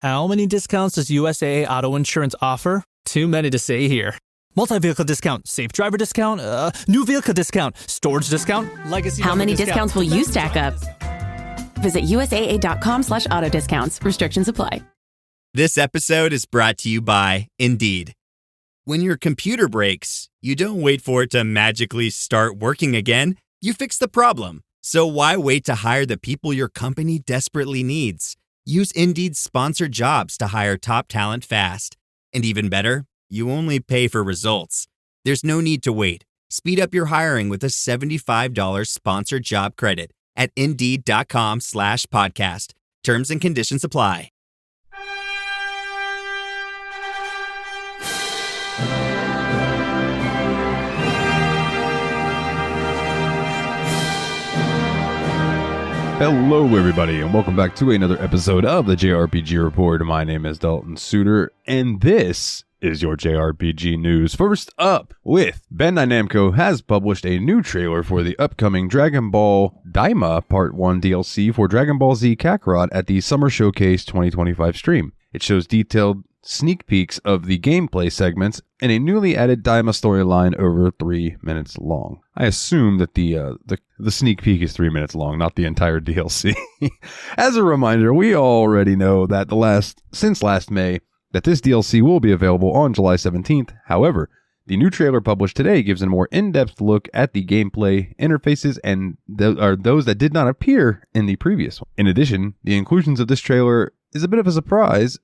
How many discounts does USAA Auto Insurance offer? Too many to say here. Multi-vehicle discount, safe driver discount, new vehicle discount, storage discount, legacy. How many discounts will you stack up? Visit USAA.com/auto discounts. Restrictions apply. This episode is brought to you by Indeed. When your computer breaks, you don't wait for it to magically start working again. You fix the problem. So why wait to hire the people your company desperately needs? Use Indeed's sponsored jobs to hire top talent fast. And even better, you only pay for results. There's no need to wait. Speed up your hiring with a $75 sponsored job credit at Indeed.com/podcast. Terms and conditions apply. Hello, everybody, and welcome back to another episode of the JRPG Report. My name is Dalton Suter, and this is your JRPG news. First up, with Bandai Namco has published a new trailer for the upcoming Dragon Ball Daima Part 1 DLC for Dragon Ball Z Kakarot at the Summer Showcase 2025 stream. It shows detailed sneak peeks of the gameplay segments and a newly added Daima storyline over 3 minutes long. I assume that the sneak peek is 3 minutes long, not the entire DLC. As a reminder, we already know that since last May that this DLC will be available on July 17th. However, the new trailer published today gives a more in-depth look at the gameplay interfaces and those that did not appear in the previous one. In addition, the inclusions of this trailer is a bit of a surprise,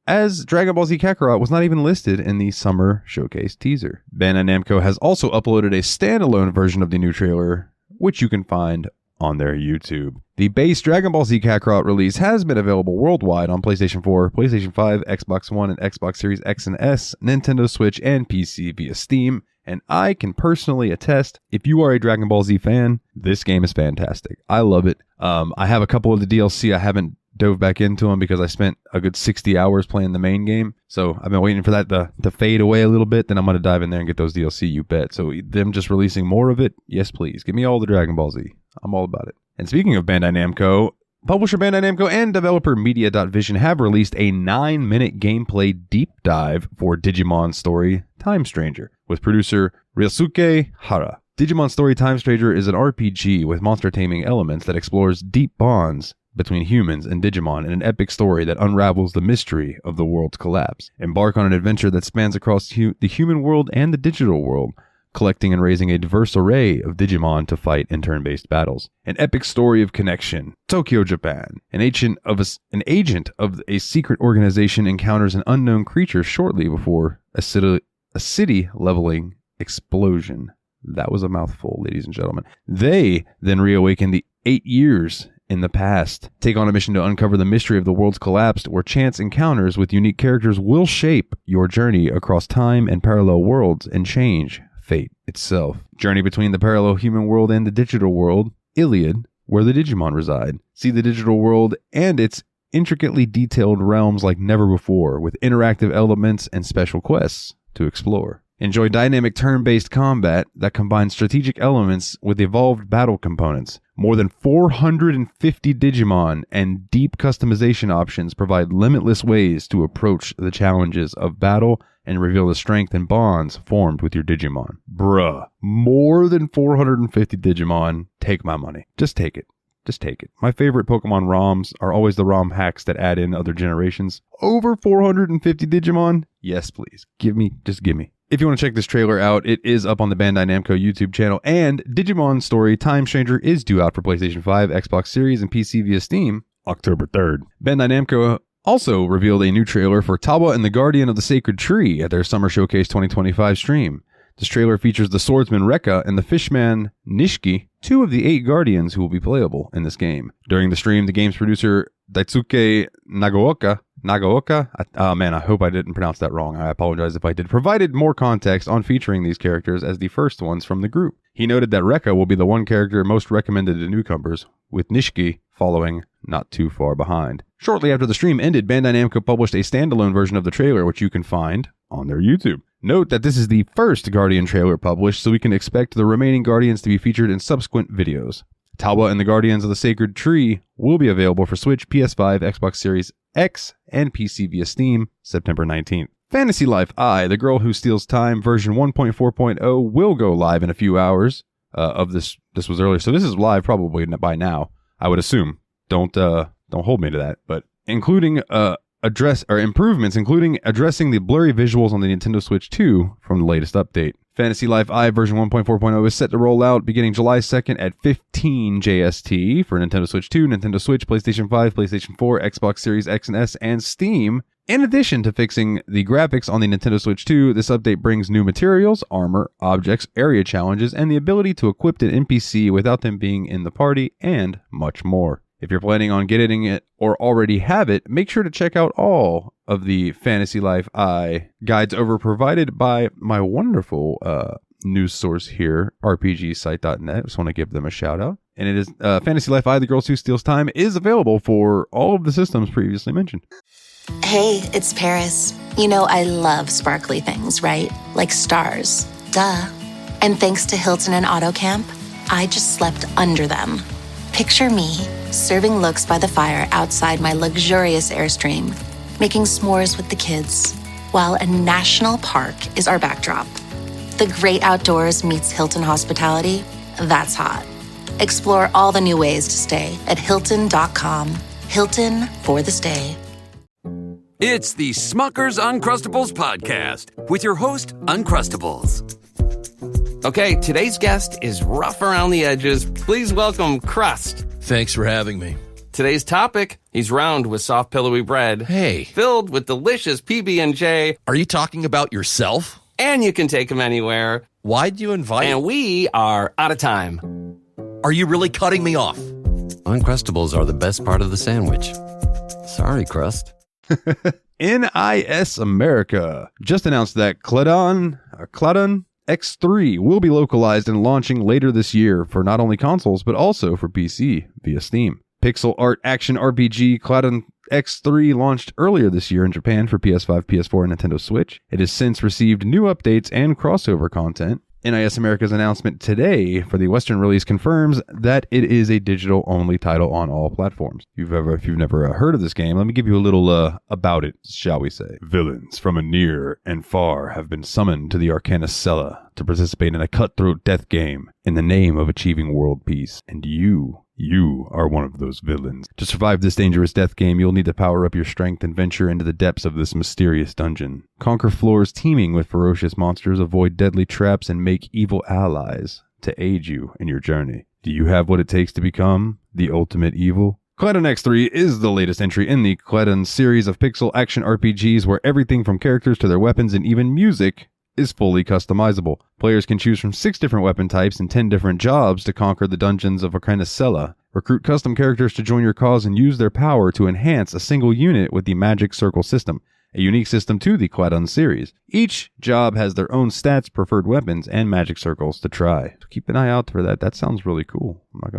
as Dragon Ball Z Kakarot was not even listed in the Summer Showcase teaser. Bandai Namco has also uploaded a standalone version of the new trailer, which you can find on their YouTube. The base Dragon Ball Z Kakarot release has been available worldwide on PlayStation 4, PlayStation 5, Xbox One, and Xbox Series X and S, Nintendo Switch, and PC via Steam. And I can personally attest, if you are a Dragon Ball Z fan, this game is fantastic. I love it. I have a couple of the DLC I haven't dove back into them because I spent a good 60 hours playing the main game. So I've been waiting for that to fade away a little bit. Then I'm going to dive in there and get those DLC, you bet. So them just releasing more of it, yes please. Give me all the Dragon Ball Z. I'm all about it. And speaking of Bandai Namco, publisher Bandai Namco and developer Media.Vision have released a 9-minute gameplay deep dive for Digimon Story Time Stranger with producer Ryosuke Hara. Digimon Story Time Stranger is an RPG with monster taming elements that explores deep bonds between humans and Digimon in an epic story that unravels the mystery of the world's collapse. Embark on an adventure that spans across the human world and the digital world, collecting and raising a diverse array of Digimon to fight in turn-based battles. An epic story of connection. Tokyo, Japan. An agent of a secret organization encounters an unknown creature shortly before a city-leveling explosion. That was a mouthful, ladies and gentlemen. They then reawaken the 8 years in the past, take on a mission to uncover the mystery of the world's collapse, where chance encounters with unique characters will shape your journey across time and parallel worlds and change fate itself. Journey between the parallel human world and the digital world, Iliad, where the Digimon reside. See the digital world and its intricately detailed realms like never before, with interactive elements and special quests to explore. Enjoy dynamic turn-based combat that combines strategic elements with evolved battle components. More than 450 Digimon and deep customization options provide limitless ways to approach the challenges of battle and reveal the strength and bonds formed with your Digimon. Bruh, more than 450 Digimon, take my money. Just take it. Just take it. My favorite Pokemon ROMs are always the ROM hacks that add in other generations. Over 450 Digimon? Yes, please. Just give me. If you want to check this trailer out, it is up on the Bandai Namco YouTube channel, and Digimon Story Time Stranger is due out for PlayStation 5, Xbox Series, and PC via Steam October 3rd. Bandai Namco also revealed a new trailer for Taba and the Guardian of the Sacred Tree at their Summer Showcase 2025 stream. This trailer features the swordsman Rekka and the fishman Nishiki, 2 of the 8 guardians who will be playable in this game. During the stream, the game's producer Daisuke Nagaoka, I hope I didn't pronounce that wrong. I apologize if I did. Provided more context on featuring these characters as the first ones from the group. He noted that Rekka will be the one character most recommended to newcomers, with Nishiki following not too far behind. Shortly after the stream ended, Bandai Namco published a standalone version of the trailer, which you can find on their YouTube. Note that this is the first Guardian trailer published, so we can expect the remaining Guardians to be featured in subsequent videos. Talwa and the Guardians of the Sacred Tree will be available for Switch, PS5, Xbox Series X, and PC via Steam September 19th. Fantasy Life I, The Girl Who Steals Time version 1.4.0 will go live in a few hours. This was earlier, so this is live probably by now, I would assume. Don't hold me to that, but including improvements, including addressing the blurry visuals on the Nintendo Switch 2 from the latest update. Fantasy Life I version 1.4.0 is set to roll out beginning July 2nd at 15 JST for Nintendo Switch 2, Nintendo Switch, PlayStation 5, PlayStation 4, Xbox Series X and S, and Steam. In addition to fixing the graphics on the Nintendo Switch 2, this update brings new materials, armor, objects, area challenges, and the ability to equip an NPC without them being in the party, and much more. If you're planning on getting it or already have it, make sure to check out all of the Fantasy Life I guides provided by my wonderful news source here, rpgsite.net. Just want to give them a shout out. And it is Fantasy Life I, The Girl Who Steals Time is available for all of the systems previously mentioned. Hey, it's Paris. You know I love sparkly things, right? Like stars. Duh. And thanks to Hilton and AutoCamp, I just slept under them. Picture me, serving looks by the fire outside my luxurious Airstream, making s'mores with the kids, while a national park is our backdrop. The great outdoors meets Hilton hospitality. That's hot. Explore all the new ways to stay at Hilton.com. Hilton for the stay. It's the Smucker's Uncrustables podcast with your host, Uncrustables. Okay, today's guest is rough around the edges. Please welcome Crust. Thanks for having me. Today's topic, he's round with soft, pillowy bread. Hey. Filled with delicious PB&J. Are you talking about yourself? And you can take him anywhere. Why'd you invite? And we are out of time. Are you really cutting me off? Uncrustables are the best part of the sandwich. Sorry, Crust. NIS America just announced that Cladon X3 will be localized and launching later this year for not only consoles but also for PC via Steam. Pixel art action RPG Cladon X3 launched earlier this year in Japan for PS5, PS4, and Nintendo Switch. It has since received new updates and crossover content. NIS America's announcement today for the Western release confirms that it is a digital-only title on all platforms. If you've never heard of this game, let me give you a little about it, shall we say. Villains from a near and far have been summoned to the Arcana Cella to participate in a cutthroat death game in the name of achieving world peace. And you are one of those villains. To survive this dangerous death game, you'll need to power up your strength and venture into the depths of this mysterious dungeon. Conquer floors teeming with ferocious monsters, avoid deadly traps, and make evil allies to aid you in your journey. Do you have what it takes to become the ultimate evil? Cladon X3 is the latest entry in the Cladon series of pixel action RPGs where everything from characters to their weapons and even music is fully customizable. Players can choose from 6 different weapon types and 10 different jobs to conquer the dungeons of Arcana Cella. Recruit custom characters to join your cause and use their power to enhance a single unit with the Magic Circle system, a unique system to the Cladon series. Each job has their own stats, preferred weapons, and magic circles to try. So keep an eye out for that. That sounds really cool. I'm not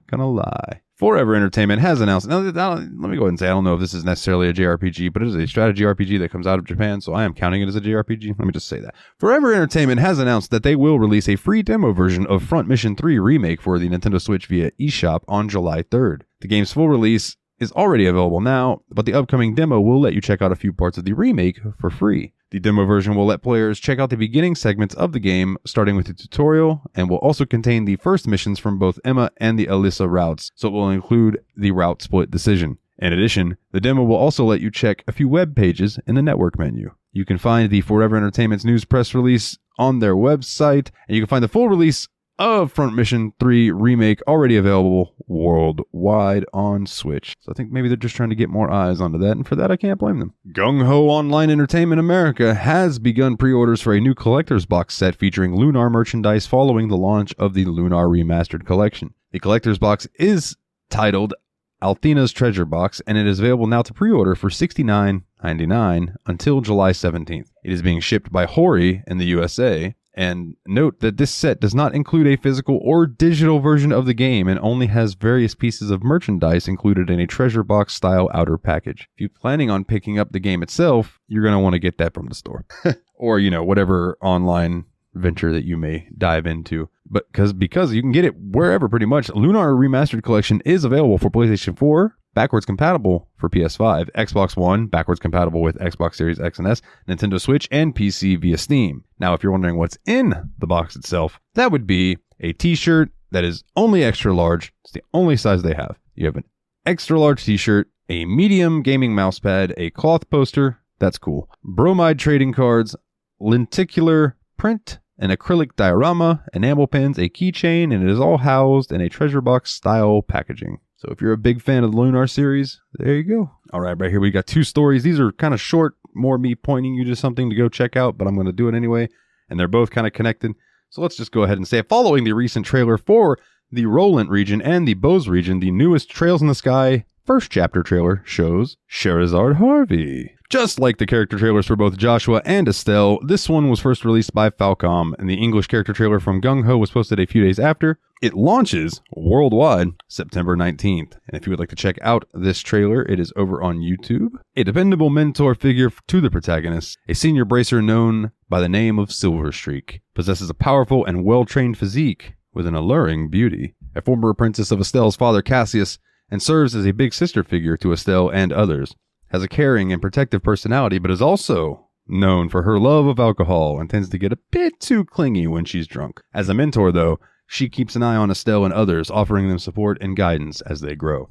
gonna lie. Forever Entertainment has announced, now, let me go ahead and say, I don't know if this is necessarily a JRPG, but it is a strategy RPG that comes out of Japan, so I am counting it as a JRPG. Let me just say that. Forever Entertainment has announced that they will release a free demo version of Front Mission 3 Remake for the Nintendo Switch via eShop on July 3rd. The game's full release is already available now, but the upcoming demo will let you check out a few parts of the remake for free. The demo version will let players check out the beginning segments of the game, starting with the tutorial, and will also contain the first missions from both Emma and the Alyssa routes, so it will include the route split decision. In addition, the demo will also let you check a few web pages in the network menu. You can find the Forever Entertainment's news press release on their website, and you can find the full release of Front Mission 3 Remake already available worldwide on Switch. So I think maybe they're just trying to get more eyes onto that, and for that I can't blame them. Gung Ho Online Entertainment America has begun pre-orders for a new collector's box set featuring Lunar merchandise following the launch of the Lunar Remastered Collection. The collector's box is titled Althena's Treasure Box, and it is available now to pre-order for $69.99 until July 17th. It is being shipped by Hori in the USA, and note that this set does not include a physical or digital version of the game and only has various pieces of merchandise included in a treasure box style outer package. If you're planning on picking up the game itself, you're going to want to get that from the store. Or, whatever online venture that you may dive into. But because you can get it wherever pretty much. Lunar Remastered Collection is available for PlayStation 4, backwards compatible for PS5, Xbox One, backwards compatible with Xbox Series X and S, Nintendo Switch, and PC via Steam. Now, if you're wondering what's in the box itself, that would be a t-shirt that is only extra large. It's the only size they have. You have an extra large t-shirt, a medium gaming mousepad, a cloth poster, that's cool, bromide trading cards, lenticular print, an acrylic diorama, enamel pins, a keychain, and it is all housed in a treasure box style packaging. So if you're a big fan of the Lunar series, there you go. All right, right here we got 2 stories. These are kind of short, more me pointing you to something to go check out, but I'm going to do it anyway, and they're both kind of connected. So let's just go ahead and say, following the recent trailer for the Roland region and the Bose region, the newest Trails in the Sky first chapter trailer shows Sherazard Harvey. Just like the character trailers for both Joshua and Estelle, this one was first released by Falcom, and the English character trailer from Gung Ho was posted a few days after. It launches worldwide September 19th. And if you would like to check out this trailer, it is over on YouTube. A dependable mentor figure to the protagonist, a senior bracer known by the name of Silverstreak, possesses a powerful and well-trained physique with an alluring beauty. A former apprentice of Estelle's father Cassius, and serves as a big sister figure to Estelle and others. Has a caring and protective personality, but is also known for her love of alcohol and tends to get a bit too clingy when she's drunk. As a mentor, though, she keeps an eye on Estelle and others, offering them support and guidance as they grow.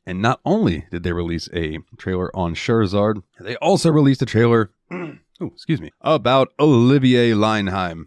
And not only did they release a trailer on Sherazard, they also released a trailer about Olivier Lenheim,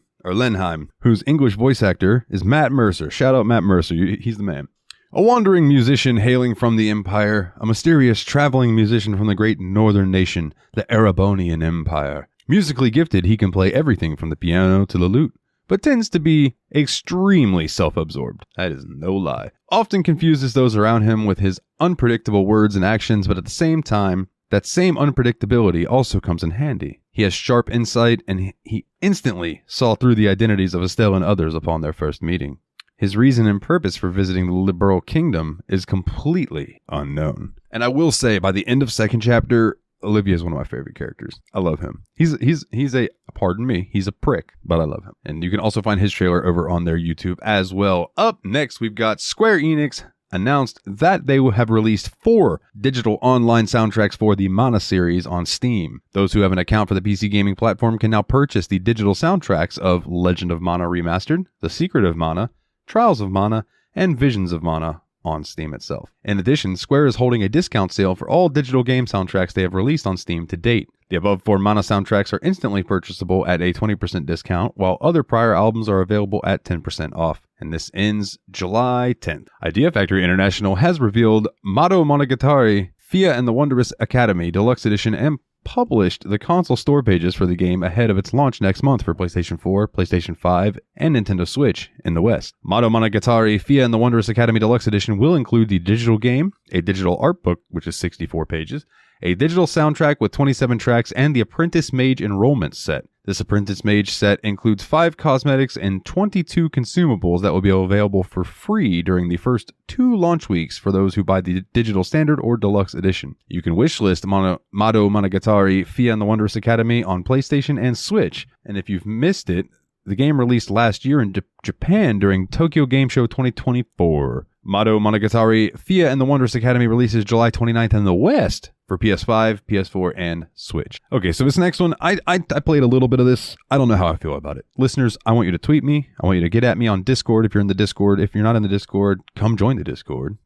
whose English voice actor is Matt Mercer. Shout out Matt Mercer, he's the man. A wandering musician hailing from the Empire, a mysterious traveling musician from the great northern nation, the Erebonian Empire. Musically gifted, he can play everything from the piano to the lute, but tends to be extremely self-absorbed. That is no lie. Often confuses those around him with his unpredictable words and actions, but at the same time, that same unpredictability also comes in handy. He has sharp insight, and he instantly saw through the identities of Estelle and others upon their first meeting. His reason and purpose for visiting the Liberal Kingdom is completely unknown. And I will say, by the end of second chapter, Olivier is one of my favorite characters. I love him. He's a, pardon me, he's a prick, but I love him. And you can also find his trailer over on their YouTube as well. Up next, we've got Square Enix announced that they will have released 4 digital online soundtracks for the Mana series on Steam. Those who have an account for the PC gaming platform can now purchase the digital soundtracks of Legend of Mana Remastered, The Secret of Mana, Trials of Mana, and Visions of Mana on Steam itself. In addition, Square is holding a discount sale for all digital game soundtracks they have released on Steam to date. The above 4 Mana soundtracks are instantly purchasable at a 20% discount, while other prior albums are available at 10% off. And this ends July 10th. Idea Factory International has revealed Mado Monogatari, Fia and the Wondrous Academy Deluxe Edition, and published the console store pages for the game ahead of its launch next month for PlayStation 4, PlayStation 5, and Nintendo Switch in the West. Mado Monogatari, Fia and the Wondrous Academy Deluxe Edition will include the digital game, a digital art book, which is 64 pages, a digital soundtrack with 27 tracks, and the Apprentice Mage Enrollment Set. This Apprentice Mage set includes 5 cosmetics and 22 consumables that will be available for free during the first 2 launch weeks for those who buy the digital standard or deluxe edition. You can wishlist Mado Monogatari, Fia and the Wondrous Academy on PlayStation and Switch, and if you've missed it, the game released last year in Japan during Tokyo Game Show 2024. Mado Monogatari, Fia and the Wondrous Academy releases July 29th in the West for PS5, PS4, and Switch. Okay, so this next one, I played a little bit of this. I don't know how I feel about it. Listeners, I want you to tweet me. I want you to get at me on Discord if you're in the Discord. If you're not in the Discord, come join the Discord.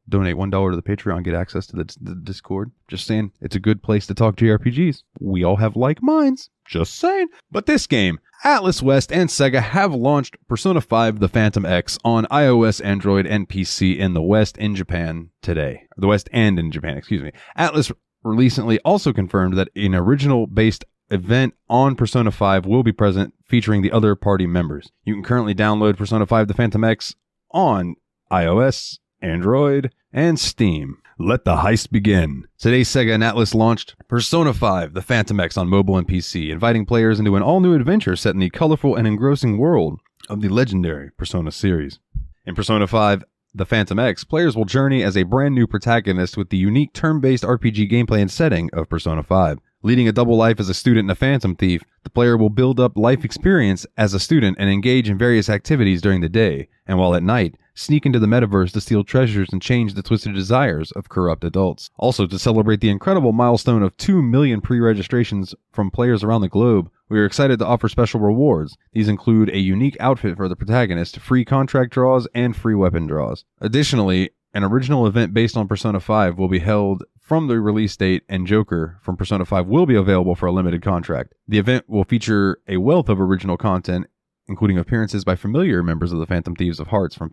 Donate $1 to the Patreon, get access to the Discord. Just saying, it's a good place to talk JRPGs. We all have like minds. Just saying. But this game, Atlas West and Sega have launched Persona 5 The Phantom X on iOS, Android, and PC in the West and Japan today. The West and in Japan, excuse me. Atlas recently also confirmed that an original-based event on Persona 5 will be present featuring the other party members. You can currently download Persona 5 The Phantom X on iOS, Android, and Steam. Let the heist begin. Today, Sega and Atlas launched Persona 5 The Phantom X on mobile and PC, inviting players into an all-new adventure set in the colorful and engrossing world of the legendary Persona series. In Persona 5 The Phantom X, players will journey as a brand new protagonist with the unique turn-based RPG gameplay and setting of Persona 5. Leading a double life as a student and a phantom thief, the player will build up life experience as a student and engage in various activities during the day, and while at night, sneak into the metaverse to steal treasures and change the twisted desires of corrupt adults. Also, to celebrate the incredible milestone of 2 million pre-registrations from players around the globe, we are excited to offer special rewards. These include a unique outfit for the protagonist, free contract draws, and free weapon draws. Additionally, an original event based on Persona 5 will be held from the release date, and Joker from Persona 5 will be available for a limited contract. The event will feature a wealth of original content, including appearances by familiar members of the Phantom Thieves of Hearts from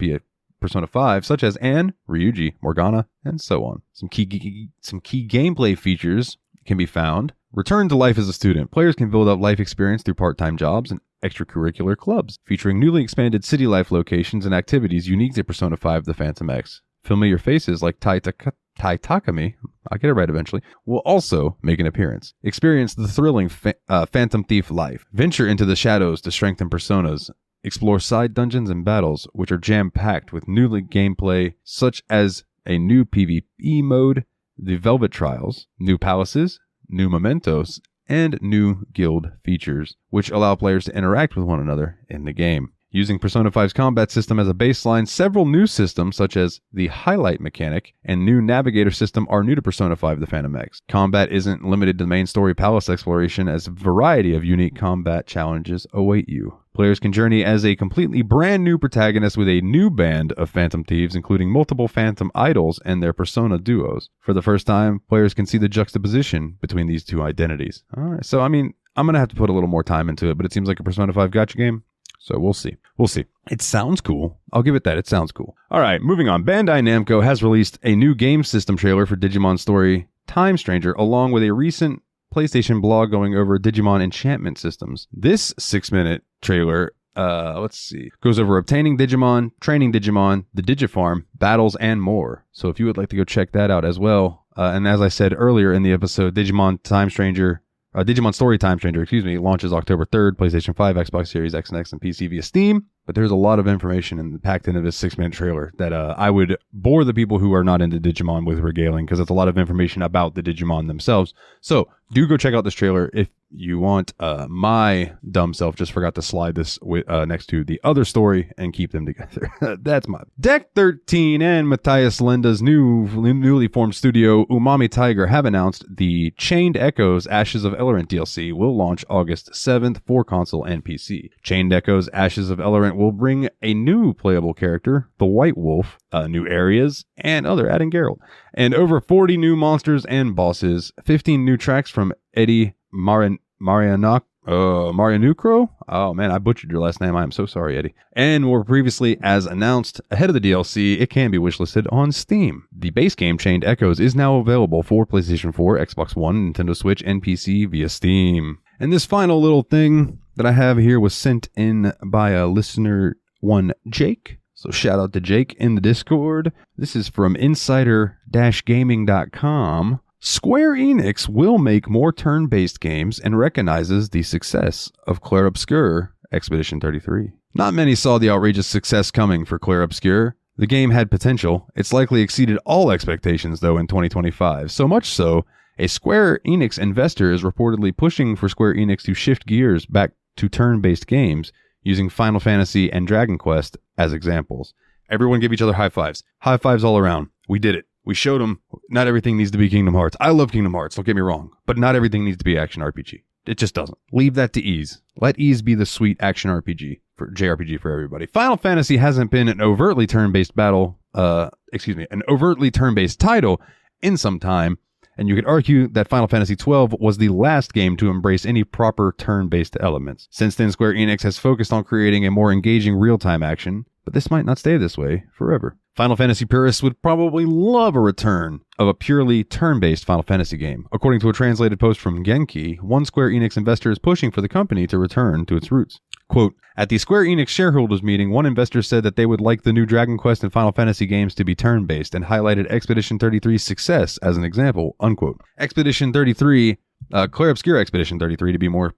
Persona 5, such as Anne, Ryuji, Morgana, and so on. Some key gameplay features can be found. Return to life as a student. Players can build up life experience through part-time jobs and extracurricular clubs, featuring newly expanded city life locations and activities unique to Persona 5 The Phantom X. Familiar faces like Tai Takami, I'll get it right eventually, will also make an appearance. Experience the thrilling Phantom Thief life. Venture into the shadows to strengthen personas. Explore side dungeons and battles, which are jam-packed with new gameplay, such as a new PvE mode, the Velvet Trials, new palaces, new mementos, and new guild features, which allow players to interact with one another in the game. Using Persona 5's combat system as a baseline, several new systems, such as the highlight mechanic and new navigator system, are new to Persona 5 The Phantom X. Combat isn't limited to the main story palace exploration, as a variety of unique combat challenges await you. Players can journey as a completely brand new protagonist with a new band of Phantom Thieves, including multiple Phantom Idols and their Persona duos. For the first time, players can see the juxtaposition between these two identities. Alright, so I'm going to have to put a little more time into it, but it seems like a Persona 5 gacha game. So we'll see. It sounds cool. I'll give it that. It sounds cool. All right, moving on. Bandai Namco has released a new game system trailer for Digimon Story Time Stranger, along with a recent PlayStation blog going over Digimon enchantment systems. This 6-minute trailer, goes over obtaining Digimon, training Digimon, the Digifarm, battles, and more. So if you would like to go check that out as well, and as I said earlier in the episode, Digimon Story Time Stranger, launches October 3rd, PlayStation 5, Xbox Series X and X, and PC via Steam. But there's a lot of information packed into this 6-minute trailer that I would bore the people who are not into Digimon with regaling, because it's a lot of information about the Digimon themselves. So do go check out this trailer if you want. My dumb self just forgot to slide this next to the other story and keep them together. That's my Deck 13 and Matthias Lenda's newly formed studio Umami Tiger have announced the Chained Echoes Ashes of Elorant DLC will launch August 7th for console and PC. Chained Echoes Ashes of Elorant will bring a new playable character, the White Wolf, new areas, and adding Geralt, and over 40 new monsters and bosses, 15 new tracks from Eddie Marianucro. Oh man, I butchered your last name. I am so sorry, Eddie. And more previously, as announced ahead of the DLC, it can be wishlisted on Steam. The base game Chained Echoes is now available for PlayStation 4, Xbox One, Nintendo Switch, and PC via Steam. And this final little thing that I have here was sent in by a listener, one Jake. So shout out to Jake in the Discord. This is from insider-gaming.com. Square Enix will make more turn-based games and recognizes the success of Clair Obscur Expedition 33. Not many saw the outrageous success coming for Clair Obscur. The game had potential. It's likely exceeded all expectations, though, in 2025. So much so, a Square Enix investor is reportedly pushing for Square Enix to shift gears back to turn-based games, using Final Fantasy and Dragon Quest as examples. Everyone give each other high fives. High fives all around. We did it. We showed them not everything needs to be Kingdom Hearts. I love Kingdom Hearts, don't get me wrong, but not everything needs to be action RPG. It just doesn't. Leave that to Ys. Let Ys be the sweet action RPG for JRPG for everybody. Final Fantasy hasn't been an overtly turn-based title in some time, and you could argue that Final Fantasy XII was the last game to embrace any proper turn-based elements. Since then, Square Enix has focused on creating a more engaging real-time action, but this might not stay this way forever. Final Fantasy purists would probably love a return of a purely turn-based Final Fantasy game. According to a translated post from Genki, one Square Enix investor is pushing for the company to return to its roots. Quote, at the Square Enix shareholders meeting, one investor said that they would like the new Dragon Quest and Final Fantasy games to be turn-based and highlighted Expedition 33's success as an example, unquote. Expedition 33 Clair Obscura Expedition 33, to be more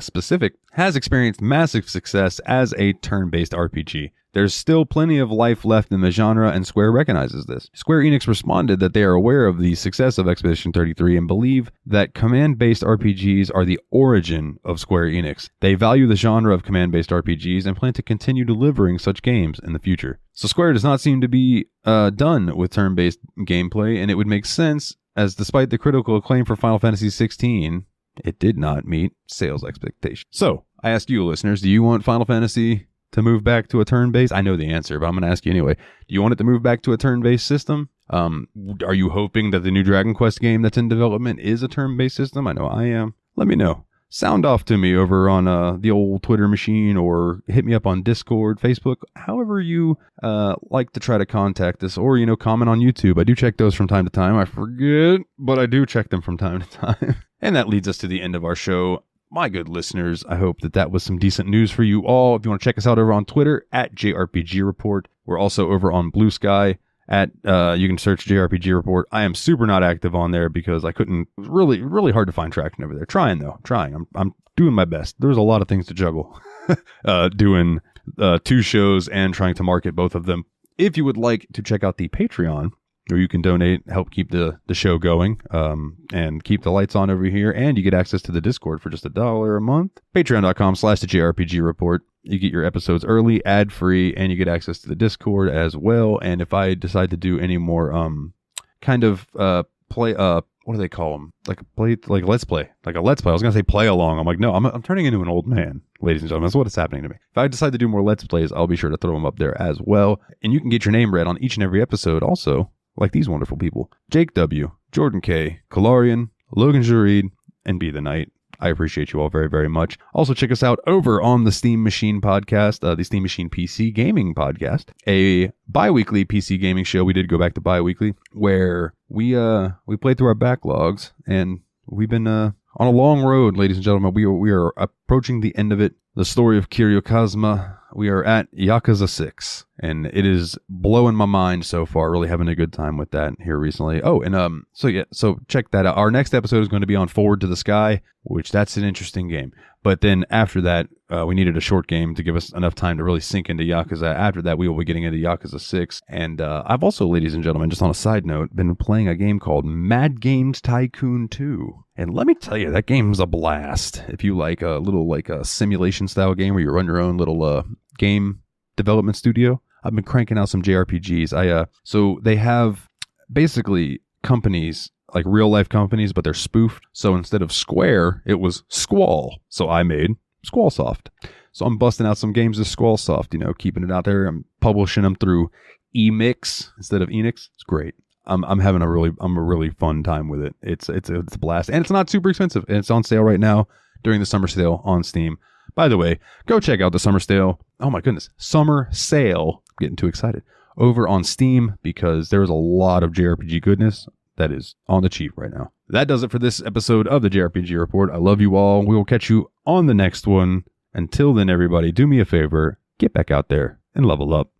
specific, has experienced massive success as a turn-based RPG. There's still plenty of life left in the genre, and Square recognizes this. Square Enix responded that they are aware of the success of Expedition 33 and believe that command-based RPGs are the origin of Square Enix. They value the genre of command-based RPGs and plan to continue delivering such games in the future. So Square does not seem to be done with turn-based gameplay, and it would make sense, as despite the critical acclaim for Final Fantasy XVI, it did not meet sales expectations. So, I ask you listeners, do you want Final Fantasy to move back to a turn-based? I know the answer, but I'm going to ask you anyway. Do you want it to move back to a turn-based system? Are you hoping that the new Dragon Quest game that's in development is a turn-based system? I know I am. Let me know. Sound off to me over on the old Twitter machine, or hit me up on Discord, Facebook, however you like to try to contact us, or, comment on YouTube. I do check those from time to time. I forget, but I do check them from time to time. And that leads us to the end of our show. My good listeners, I hope that was some decent news for you all. If you want to check us out over on Twitter, at JRPG Report. We're also over on Blue Sky. You can search JRPG Report. I am super not active on there because it was really hard to find traction over there. Trying. I'm doing my best. There's a lot of things to juggle. Doing 2 shows and trying to market both of them. If you would like to check out the Patreon, where you can donate, help keep the show going, and keep the lights on over here, and you get access to the Discord for just $1 a month. Patreon.com/JRPG Report. You get your episodes early, ad-free, and you get access to the Discord as well. And if I decide to do any more play, what do they call them? Like a let's play. I was gonna say play along. I'm like, no, I'm turning into an old man, ladies and gentlemen. That's what is happening to me. If I decide to do more let's plays, I'll be sure to throw them up there as well. And you can get your name read on each and every episode also, like these wonderful people: Jake W., Jordan K., Kularian, Logan Joreid, and Be the Knight. I appreciate you all very, very much. Also, check us out over on the Steam Machine podcast, the Steam Machine PC Gaming podcast, a bi-weekly PC gaming show. We did go back to bi-weekly, where we played through our backlogs, and we've been on a long road, ladies and gentlemen. We are approaching the end of it. The story of Kiryu Kazuma. We are at Yakuza 6, and it is blowing my mind so far. Really having a good time with that here recently. Oh, and so check that out. Our next episode is going to be on Forward to the Sky, which that's an interesting game. But then after that, we needed a short game to give us enough time to really sink into Yakuza. After that, we will be getting into Yakuza 6. And I've also, ladies and gentlemen, just on a side note, been playing a game called Mad Games Tycoon 2. And let me tell you, that game's a blast. If you like a little a simulation style game where you run your own little game development studio, I've been cranking out some JRPGs. So they have basically companies, like real life companies, but they're spoofed. So instead of Square, it was Squall. So I made Squallsoft. So I'm busting out some games of Squallsoft, keeping it out there. I'm publishing them through Emix instead of Enix. It's great. I'm having a really fun time with it. It's a blast, and it's not super expensive. And it's on sale right now during the summer sale on Steam. By the way, go check out the summer sale. Oh my goodness, summer sale! I'm getting too excited over on Steam, because there's a lot of JRPG goodness that is on the cheap right now. That does it for this episode of the JRPG Report. I love you all. We will catch you on the next one. Until then, everybody, do me a favor, get back out there and level up.